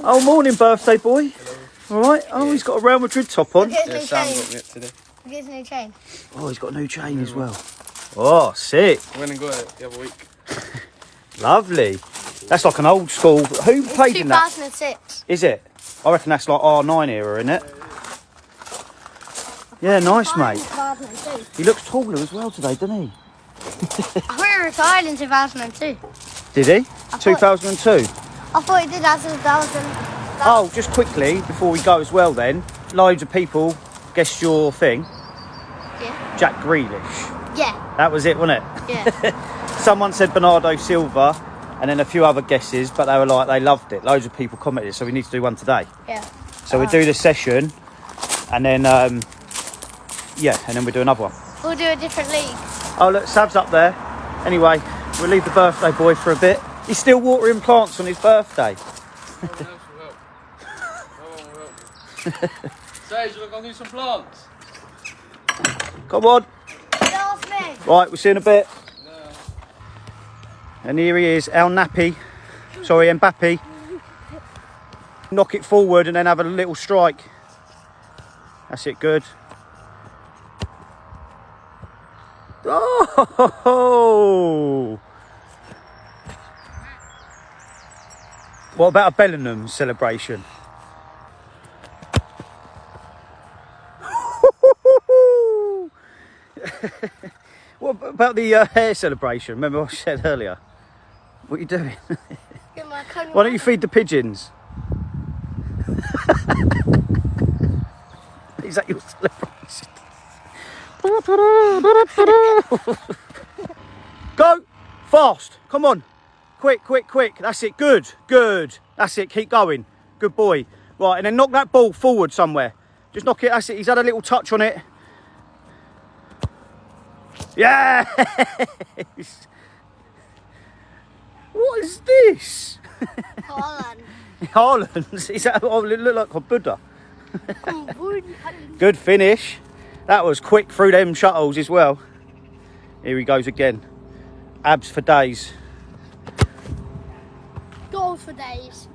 Oh, morning, birthday boy. All right. Oh, he's got a Real Madrid top on. Yeah, Sam got me it today. He gets a new chain. Oh, he's got a new chain as well. Oh, sick. I went and got it the other week. Lovely. That's like an old school. Who played in that? 2006. Is it? I reckon that's like R9 era, isn't it? Yeah, nice, mate. 2002. He looks taller as well today, doesn't he? I thought he retired in 2002. Did he? 2002. I thought he did that since 2000. Oh, just quickly, before we go as well then, loads of people guessed your thing. Yeah. Jack Grealish. Yeah. That was it, wasn't it? Yeah. Someone said Bernardo Silva, and then a few other guesses, but they were like, they loved it. Loads of people commented, so we need to do one today. Yeah. So we do the session, and then, yeah, and then we do another one. We'll do a different league. Oh, look, Sav's up there. Anyway, we'll leave the birthday boy for a bit. He's still watering plants on his birthday. No one else will help. No one will help me. Sage, we're going to do some plants. Come on. That's me. Right, we'll see you in a bit. No. And here he is, El Nappy. Sorry, Mbappe. Knock it forward and then have a little strike. That's it, good. Oh! What about a Bellingham celebration? What about the hair celebration? Remember what I said earlier? What are you doing? Why don't you feed the pigeons? Is that your celebration? Go! Fast! Come on! Quick, quick, quick. That's it. Good, good. That's it. Keep going. Good boy. Right, and then knock that ball forward somewhere. Just knock it. That's it. He's had a little touch on it. Yeah! What is this? Holland. Haaland. Is that? Oh, it looked like a Buddha. Good finish. That was quick through them shuttles as well. Here he goes again. Abs for days. Goals for days.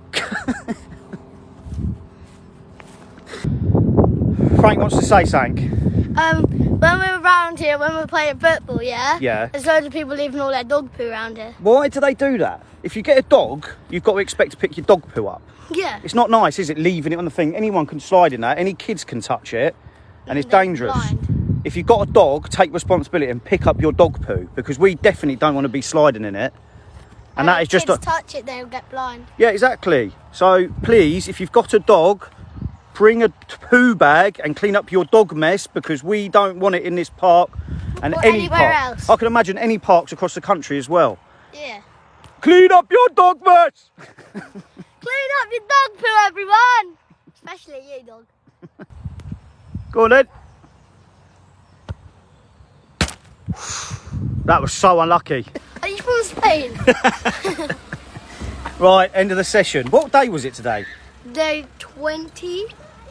Frank wants to say something. When we're around here, when we're playing football, yeah? Yeah. There's loads of people leaving all their dog poo around here. Why do they do that? If you get a dog, you've got to expect to pick your dog poo up. Yeah. It's not nice, is it, leaving it on the thing? Anyone can slide in that. Any kids can touch it, and it's They're dangerous. blind. If you've got a dog, take responsibility and pick up your dog poo, because we definitely don't want to be sliding in it. And that is just if kids touch it, they'll get blind. Yeah, exactly. So please, if you've got a dog, bring a poo bag and clean up your dog mess, because we don't want it in this park and Or any anywhere park. else. I can imagine any parks across the country as well. Yeah. Clean up your dog mess. Clean up your dog poo, everyone! Especially you, dog. Go on then. That was so unlucky. Are you from Spain? Right, end of the session. What day was it today? Day 20,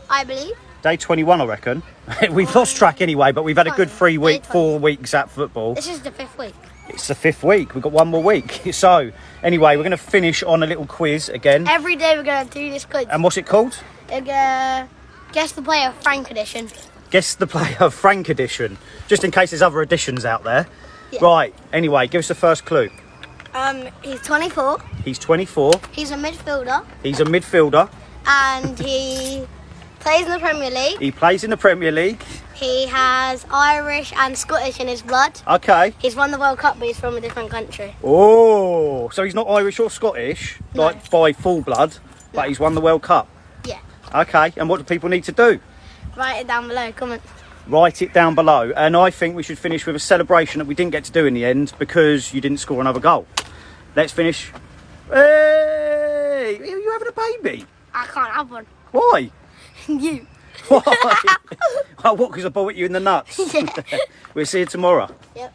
I believe. Day 21, I reckon. We've lost track anyway, but we've had a good 4 weeks at football. This is the 5th week. It's the 5th week. We've got one more week. So, anyway, we're going to finish on a little quiz again. Every day we're going to do this quiz. And what's it called? Guess the player, Frank edition. Guess the player, Frank edition. Just in case there's other editions out there. Yeah. Right, anyway, give us the first clue. He's 24. He's 24. He's a midfielder. He's a midfielder. And he plays in the Premier League. He plays in the Premier League. He has Irish and Scottish in his blood. Okay. He's won the World Cup, but he's from a different country. Oh, so he's not Irish or Scottish, No. like by full blood, but he's won the World Cup. Yeah. Okay, and what do people need to do? Write it down below, comment. Write it down below. And I think we should finish with a celebration that we didn't get to do in the end because you didn't score another goal. Let's finish. Hey! Are you having a baby? I can't have one. Why? You. Why? Oh, what, because I bought you in the nuts? Yeah. We'll see you tomorrow. Yep.